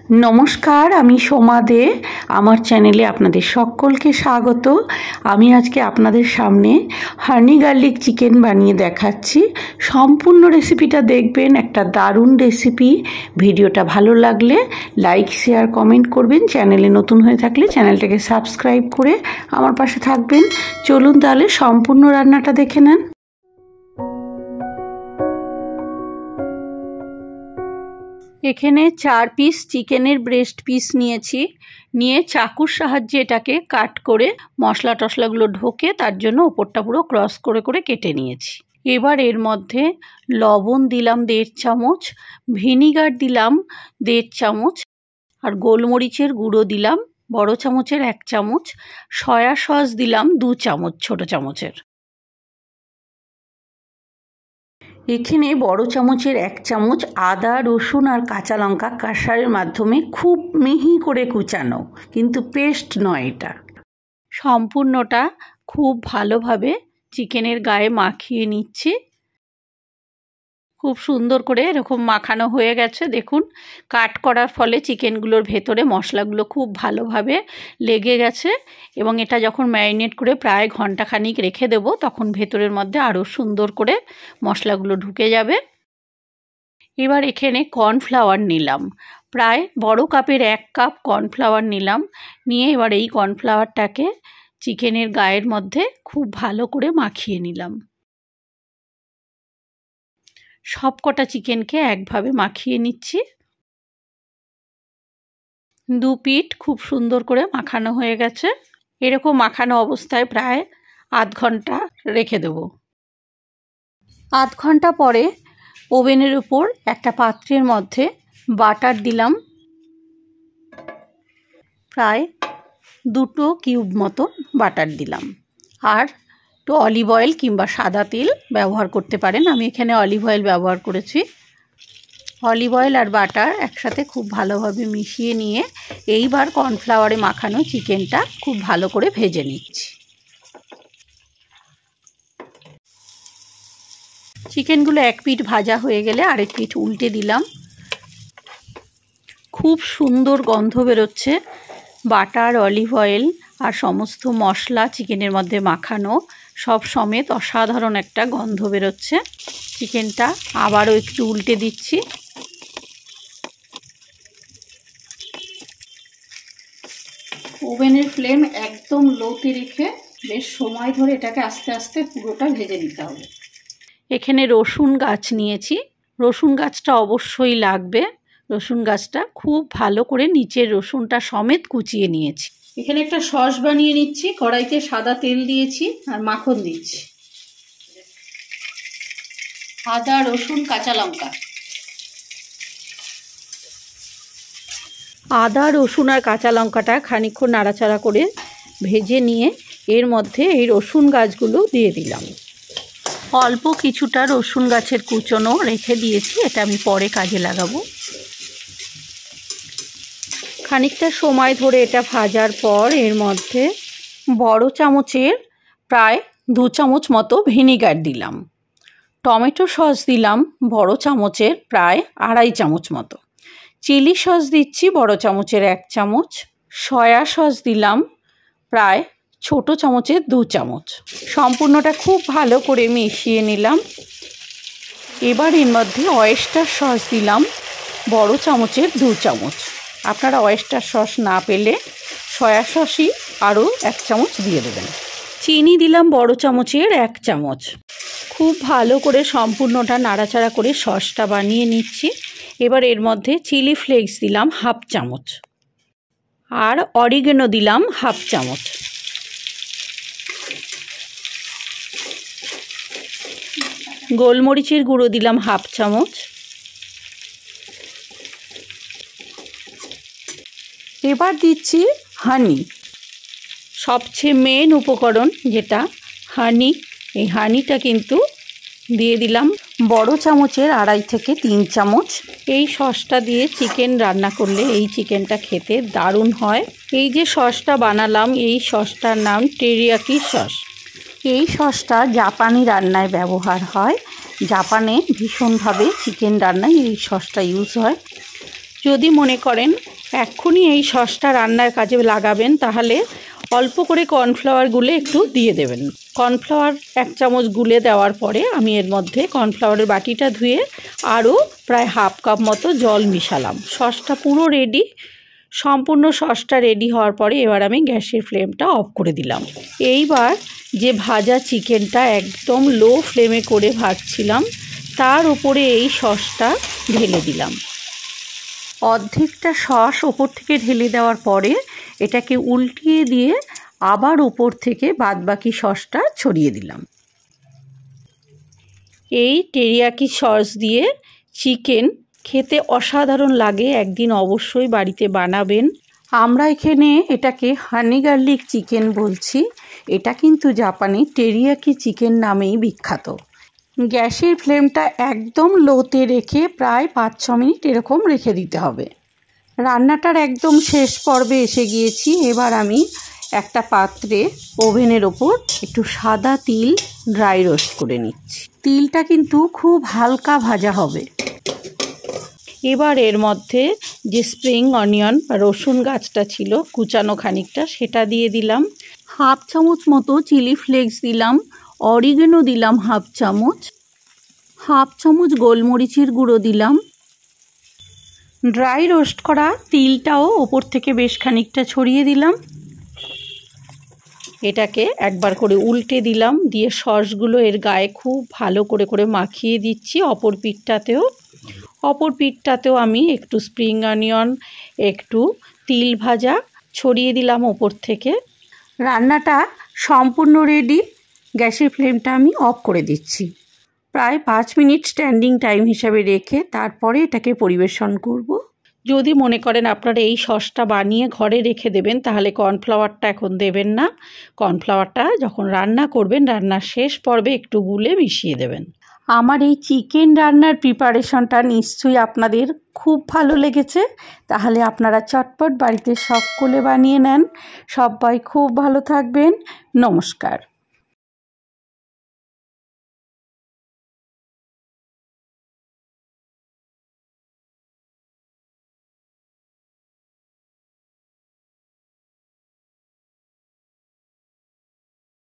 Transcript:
নমস্কার, আমি সোমা দে। আমার চ্যানেলে আপনাদের সকলকে স্বাগত। আমি আজকে আপনাদের সামনে হানি গার্লিক চিকেন বানিয়ে দেখাচ্ছি। সম্পূর্ণ রেসিপিটা দেখবেন, একটা দারুণ রেসিপি। ভিডিওটা ভালো লাগলে লাইক, শেয়ার, কমেন্ট করবেন। চ্যানেলে নতুন হয়ে থাকলে চ্যানেলটাকে সাবস্ক্রাইব করে আমার পাশে থাকবেন। চলুন তাহলে সম্পূর্ণ রান্নাটা দেখে নেন। এখানে 4 পিস চিকেনের ব্রেস্ট পিস নিয়ে চাকুর সাহায্যে এটাকে কাট করে মশলা টশলাগুলো ঢোকে তার জন্য ওপরটা পুরো ক্রস করে করে কেটে নিয়েছি। এবার এর মধ্যে লবণ দিলাম 1.5 চামচ, ভিনিগার দিলাম 1.5 চামচ, আর গোলমরিচের গুঁড়ো দিলাম বড় চামচের 1 চামচ, সয়া সস দিলাম 2 চামচ ছোট চামচের। এখানে বড় চামচের 1 চামচ আদা, রসুন আর কাঁচা লঙ্কা ক্রাশারের মাধ্যমে খুব মিহি করে কুচানো, কিন্তু পেস্ট নয় এটা। সম্পূর্ণটা খুব ভালোভাবে চিকেনের গায়ে মাখিয়ে নিচ্ছি। খুব সুন্দর করে এরকম মাখানো হয়ে গেছে। দেখুন, কাট করার ফলে চিকেনগুলোর ভেতরে মশলাগুলো খুব ভালোভাবে লেগে গেছে, এবং এটা যখন ম্যারিনেট করে প্রায় ঘন্টাখানিক রেখে দেব তখন ভেতরের মধ্যে আরও সুন্দর করে মশলাগুলো ঢুকে যাবে। এবার এখানে কর্নফ্লাওয়ার নিলাম, প্রায় বড় কাপের 1 কাপ কর্নফ্লাওয়ার নিয়ে এবার এই কর্নফ্লাওয়ারটাকে চিকেনের গায়ের মধ্যে খুব ভালো করে মাখিয়ে নিলাম। সবকটা চিকেনকে একভাবে মাখিয়ে নিচ্ছি। 2 পিঠ খুব সুন্দর করে মাখানো হয়ে গেছে। এরকম মাখানো অবস্থায় প্রায় আধ ঘন্টা রেখে দেব। আধ ঘন্টা পরে ওভেনের উপর একটা পাত্রের মধ্যে বাটার দিলাম, প্রায় 2 কিউব মতো বাটার দিলাম, আর একটু অলিভ অয়েল কিংবা সাদা তেল ব্যবহার করতে পারেন। আমি এখানে অলিভ অয়েল ব্যবহার করেছি। অলিভ অয়েল আর বাটার একসাথে খুব ভালোভাবে মিশিয়ে নিয়ে এইবার কর্নফ্লাওয়ারে মাখানো চিকেনটা খুব ভালো করে ভেজে নিচ্ছি। চিকেনগুলো 1 পিঠ ভাজা হয়ে গেলে আরেক পিঠ উল্টে দিলাম। খুব সুন্দর গন্ধ বেরোচ্ছে। বাটার, অলিভ অয়েল আর সমস্ত মশলা চিকেনের মধ্যে মাখানো সব সমেত অসাধারণ একটা গন্ধ বেরোচ্ছে। চিকেনটা আবারও একটু উল্টে দিচ্ছি। ওভেনের ফ্লেম একদম লোতে রেখে বেশ সময় ধরে এটাকে আস্তে আস্তে পুরোটা ভেজে নিতে হবে। এখানে রসুন গাছ নিয়েছি। রসুন গাছটা অবশ্যই লাগবে। রসুন গাছটা খুব ভালো করে নিচের রসুনটা সমেত কুচিয়ে নিয়েছি। এখানে একটা সস বানিয়ে নিচ্ছি। কড়াইতে সাদা তেল দিয়েছি আর মাখন দিচ্ছি। আদা, রসুন, কাঁচা লঙ্কা। আদা, রসুন আর কাঁচা লঙ্কাটা খানিকক্ষণ নাড়াচাড়া করে ভেজে নিয়ে এর মধ্যে এই রসুন গাছগুলো দিয়ে দিলাম। অল্প কিছুটা রসুন গাছের কুচনো রেখে দিয়েছি, এটা আমি পরে কাজে লাগাবো। খানিকটা সময় ধরে এটা ভাজার পর এর মধ্যে বড় চামচের প্রায় 2 চামচ মতো ভিনিগার দিলাম। টমেটো সস দিলাম বড় চামচের প্রায় 2.5 চামচ মতো। চিলি সস দিচ্ছি বড় চামচের 1 চামচ। সয়া সস দিলাম প্রায় ছোট চামচের 2 চামচ। সম্পূর্ণটা খুব ভালো করে মিশিয়ে নিলাম। এবার এর মধ্যে অয়েস্টার সস দিলাম বড় চামচের 2 চামচ। আপনারা অয়েস্টার সস না পেলে সয়া সসই আরও 1 চামচ দিয়ে দেবেন। চিনি দিলাম বড় চামচের 1 চামচ। খুব ভালো করে সম্পূর্ণটা নাড়াচাড়া করে সসটা বানিয়ে নিচ্ছি। এবার এর মধ্যে চিলি ফ্লেক্স দিলাম 1/2 চামচ, আর অরিগেনো দিলাম 1/2 চামচ। গোলমরিচের গুঁড়ো দিলাম 1/2 চামচ। এবার দিচ্ছি হানি, সবচেয়ে মেন উপকরণ যেটা হানি। এই হানিটা কিন্তু দিয়ে দিলাম বড় চামচের 2.5 থেকে 3 চামচ। এই সসটা দিয়ে চিকেন রান্না করলে এই চিকেনটা খেতে দারুণ হয়। এই যে সসটা বানালাম এই সসটার নাম টেরিয়াকি সস। এই সসটা জাপানি রান্নায় ব্যবহার হয়। জাপানে ভীষণভাবে চিকেন রান্নায় এই সসটা ইউজ হয়। যদি মনে করেন এক্ষুনি এই সসটা রান্নার কাজে লাগাবেন, তাহলে অল্প করে কর্নফ্লাওয়ার গুলে একটু দিয়ে দেবেন। কর্নফ্লাওয়ার 1 চামচ গুলে দেওয়ার পরে আমি এর মধ্যে কর্নফ্লাওয়ারের বাটিটা ধুয়ে আরও প্রায় হাফ কাপ মতো জল মিশালাম। সসটা পুরো রেডি। সম্পূর্ণ সসটা রেডি হওয়ার পরে এবার আমি গ্যাসের ফ্লেমটা অফ করে দিলাম। এইবার যে ভাজা চিকেনটা একদম লো ফ্লেমে করে ভাজছিলাম তার উপরে এই সসটা ঢেলে দিলাম। অর্ধেকটা সস ওপর থেকে ঢেলে দেওয়ার পরে এটাকে উল্টিয়ে দিয়ে আবার উপর থেকে বাদবাকি সসটা ছড়িয়ে দিলাম। এই টেরিয়াকি সস দিয়ে চিকেন খেতে অসাধারণ লাগে, একদিন অবশ্যই বাড়িতে বানাবেন। আমরা এখানে এটাকে হানি গার্লিক চিকেন বলছি। এটা কিন্তু জাপানি টেরিয়াকি চিকেন নামেই বিখ্যাত। গ্যাসের ফ্লেমটা একদম লোতে রেখে প্রায় 5-6 মিনিট এরকম রেখে দিতে হবে। রান্নাটার একদম শেষ পর্বে এসে গিয়েছি। এবার আমি একটা পাত্রে ওভেনের ওপর একটু সাদা তিল ড্রাই রোস্ট করে নিচ্ছি। তিলটা কিন্তু খুব হালকা ভাজা হবে। এবার এর মধ্যে যে স্প্রিং অনিয়ন বা রসুন গাছটা ছিল কুচানো খানিকটা, সেটা দিয়ে দিলাম। হাফ চামচ মতো চিলি ফ্লেক্স দিলাম, অরিগেনো দিলাম হাফ চামচ গোলমরিচের গুঁড়ো দিলাম। ড্রাই রোস্ট করা তিলটাও ওপর থেকে বেশ খানিকটা ছড়িয়ে দিলাম। এটাকে একবার করে উল্টে দিলাম, দিয়ে সসগুলো এর গায়ে খুব ভালো করে মাখিয়ে দিচ্ছি। অপর পিঠটাতেও আমি একটু স্প্রিং অনিয়ন, একটু তিল ভাজা ছড়িয়ে দিলাম ওপর থেকে। রান্নাটা সম্পূর্ণ রেডি। গ্যাসের ফ্লেমটা আমি অফ করে দিচ্ছি। প্রায় 5 মিনিট স্ট্যান্ডিং টাইম হিসাবে রেখে তারপরে এটাকে পরিবেশন করব। যদি মনে করেন আপনারা এই সসটা বানিয়ে ঘরে রেখে দেবেন, তাহলে কর্নফ্লাওয়ারটা এখন দেবেন না। কর্নফ্লাওয়ারটা যখন রান্না করবেন রান্নার শেষ পর্বে একটু গুলে মিশিয়ে দেবেন। আমার এই চিকেন রান্নার প্রিপারেশনটা নিশ্চয়ই আপনাদের খুব ভালো লেগেছে। তাহলে আপনারা চটপট বাড়িতে সকলে বানিয়ে নেন। সবাই খুব ভালো থাকবেন। নমস্কার।